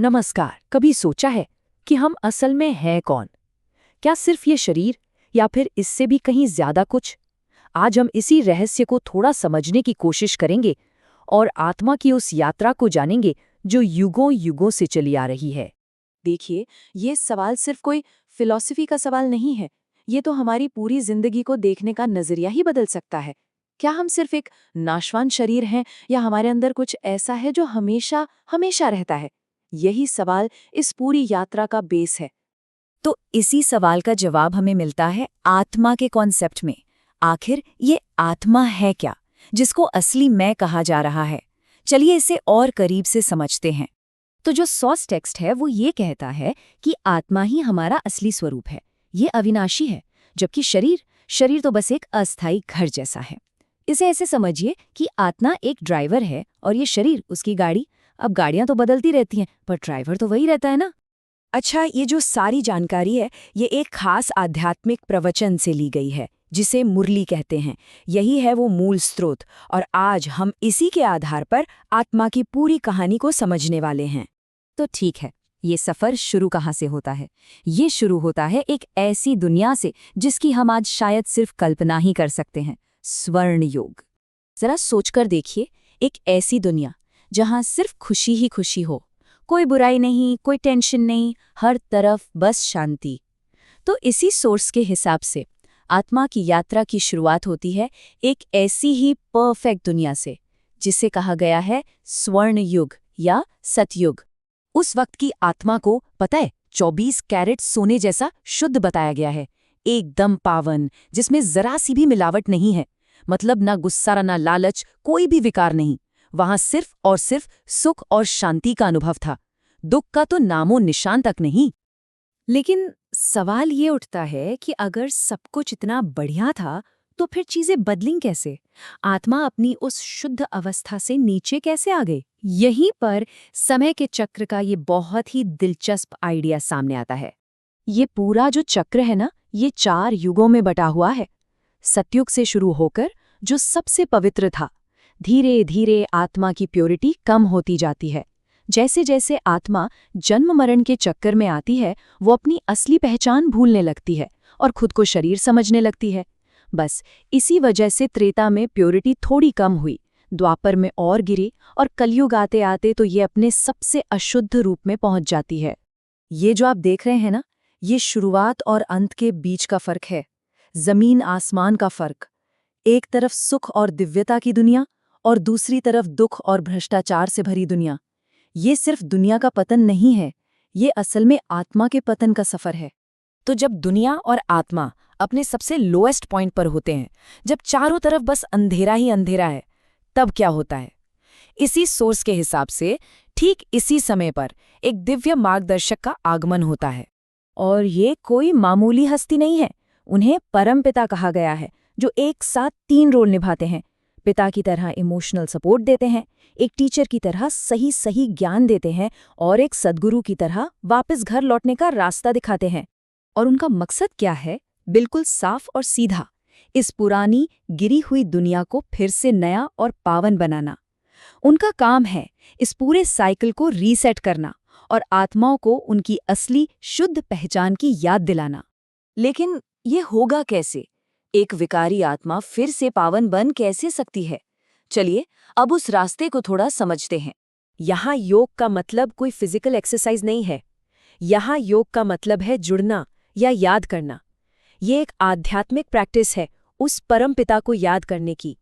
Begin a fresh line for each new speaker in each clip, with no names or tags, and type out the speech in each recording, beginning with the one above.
नमस्कार। कभी सोचा है कि हम असल में हैं कौन? क्या सिर्फ ये शरीर, या फिर इससे भी कहीं ज्यादा कुछ? आज हम इसी रहस्य को थोड़ा समझने की कोशिश करेंगे और आत्मा की उस यात्रा को जानेंगे जो युगों युगों से चली आ रही है।
देखिए, ये सवाल सिर्फ कोई फिलॉसफी का सवाल नहीं है। ये तो हमारी पूरी जिंदगी को देखने का नजरिया ही बदल सकता है। क्या हम सिर्फ एक नाशवान शरीर हैं या हमारे अंदर कुछ ऐसा है जो हमेशा हमेशा रहता है? यही सवाल इस पूरी यात्रा का बेस है।
तो इसी सवाल का जवाब हमें मिलता है आत्मा के कॉन्सेप्ट में। आखिर ये आत्मा है क्या, जिसको असली मैं कहा जा रहा है? चलिए इसे और करीब से समझते हैं।
तो जो सोर्स टेक्स्ट है वो ये कहता है कि आत्मा ही हमारा असली स्वरूप है। ये अविनाशी है, जबकि शरीर तो बस एक अस्थायी घर जैसा है। इसे ऐसे समझिए कि आत्मा एक ड्राइवर है और ये शरीर उसकी गाड़ी। अब गाड़ियां तो बदलती रहती हैं, पर ड्राइवर तो वही रहता है ना।
अच्छा, ये जो सारी जानकारी है, ये एक खास आध्यात्मिक प्रवचन से ली गई है, जिसे मुरली कहते हैं। यही है वो मूल स्रोत, और आज हम इसी के आधार पर आत्मा की पूरी कहानी को समझने वाले हैं।
तो ठीक है, ये सफर शुरू कहाँ से होता है? ये शुरू होता है एक ऐसी दुनिया से जिसकी हम आज शायद सिर्फ कल्पना ही कर सकते हैं, स्वर्ण युग। जरा सोचकर देखिए, एक ऐसी दुनिया जहाँ सिर्फ खुशी ही खुशी हो, कोई बुराई नहीं, कोई टेंशन नहीं, हर तरफ बस शांति। तो इसी सोर्स के हिसाब से आत्मा की यात्रा की शुरुआत होती है एक ऐसी ही परफेक्ट दुनिया से, जिसे कहा गया है स्वर्ण युग या सतयुग। उस वक्त की आत्मा को पता है 24 कैरेट सोने जैसा शुद्ध बताया गया है, एकदम पावन, जिसमें जरा सी भी मिलावट नहीं है। मतलब ना गुस्सा ना लालच, कोई भी विकार नहीं। वहां सिर्फ और सिर्फ सुख और शांति का अनुभव था, दुख का तो नामो निशान तक नहीं।
लेकिन सवाल ये उठता है कि अगर सब कुछ इतना बढ़िया था, तो फिर चीजें बदलीं कैसे? आत्मा अपनी उस शुद्ध अवस्था से नीचे कैसे आ गई? यहीं पर समय के चक्र का ये बहुत ही दिलचस्प आइडिया सामने आता है।
ये पूरा जो चक्र है ना, ये 4 युगों में बटा हुआ है। सतयुग से शुरू होकर जो सबसे पवित्र था, धीरे धीरे आत्मा की प्योरिटी कम होती जाती है। जैसे जैसे आत्मा जन्म मरण के चक्कर में आती है, वो अपनी असली पहचान भूलने लगती है और खुद को शरीर समझने लगती है। बस इसी वजह से त्रेता में प्योरिटी थोड़ी कम हुई, द्वापर में और गिरी, और कलयुग आते आते तो ये अपने सबसे अशुद्ध रूप में पहुंच जाती है। ये जो आप देख रहे हैं ना, ये शुरुआत और अंत के बीच का फर्क है, जमीन आसमान का फर्क। एक तरफ सुख और दिव्यता की दुनिया, और दूसरी तरफ दुख और भ्रष्टाचार से भरी दुनिया। ये सिर्फ दुनिया का पतन नहीं है, ये असल में आत्मा के पतन का सफर है।
तो जब दुनिया और आत्मा अपने सबसे लोएस्ट पॉइंट पर होते हैं, जब चारों तरफ बस अंधेरा ही अंधेरा है, तब क्या होता है? इसी सोर्स के हिसाब से ठीक इसी समय पर एक दिव्य मार्गदर्शक का आगमन होता है। और ये कोई मामूली हस्ती नहीं है। उन्हें परमपिता कहा गया है, जो एक साथ 3 रोल निभाते हैं। पिता की तरह इमोशनल सपोर्ट देते हैं, एक टीचर की तरह सही सही ज्ञान देते हैं, और एक सद्गुरु की तरह वापस घर लौटने का रास्ता दिखाते हैं। और उनका मकसद क्या है? बिल्कुल साफ और सीधा, इस पुरानी गिरी हुई दुनिया को फिर से नया और पावन बनाना। उनका काम है इस पूरे साइकिल को रीसेट करना और आत्माओं को उनकी असली शुद्ध पहचान की याद दिलाना।
लेकिन ये होगा कैसे? एक विकारी आत्मा फिर से पावन बन कैसे सकती है? चलिए अब उस रास्ते को थोड़ा समझते हैं।
यहाँ योग का मतलब कोई फिजिकल एक्सरसाइज नहीं है। यहाँ योग का मतलब है जुड़ना या याद करना। ये एक आध्यात्मिक प्रैक्टिस है उस परम पिता को याद करने की।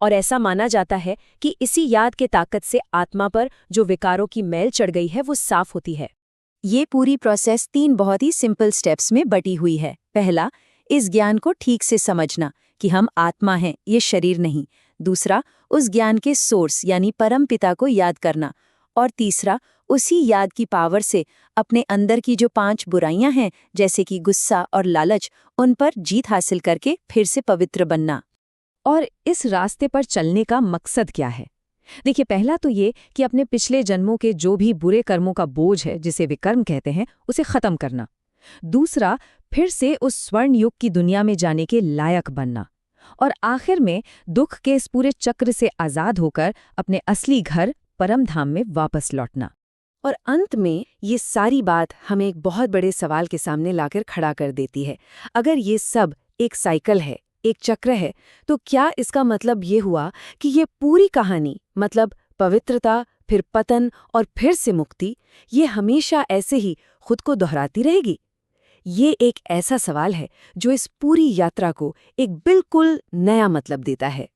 और ऐसा माना जाता है कि इसी याद के ताकत से आत्मा पर जो विकारों की मैल चढ़ गई है वो साफ होती है।
ये पूरी प्रोसेस 3 बहुत ही सिंपल स्टेप्स में बटी हुई है। पहला, इस ज्ञान को ठीक से समझना कि हम आत्मा हैं, ये शरीर नहीं। दूसरा, उस ज्ञान के सोर्स यानी परम पिता को याद करना। और तीसरा, उसी याद की पावर से अपने अंदर की जो 5 बुराइयां हैं, जैसे कि गुस्सा और लालच, उन पर जीत हासिल करके फिर से पवित्र बनना।
और इस रास्ते पर चलने का मकसद क्या है? देखिए, पहला तो ये कि अपने पिछले जन्मों के जो भी बुरे कर्मों का बोझ है, जिसे विकर्म कहते हैं, उसे खत्म करना। दूसरा, फिर से उस स्वर्ण युग की दुनिया में जाने के लायक बनना। और आखिर में दुख के इस पूरे चक्र से आजाद होकर अपने असली घर परम धाम में वापस लौटना।
और अंत में ये सारी बात हमें एक बहुत बड़े सवाल के सामने लाकर खड़ा कर देती है। अगर ये सब एक साइकिल है, एक चक्र है, तो क्या इसका मतलब ये हुआ कि ये पूरी कहानी, मतलब पवित्रता, फिर पतन और फिर से मुक्ति, ये हमेशा ऐसे ही खुद को दोहराती रहेगी? ये एक ऐसा सवाल है जो इस पूरी यात्रा को एक बिल्कुल नया मतलब देता है।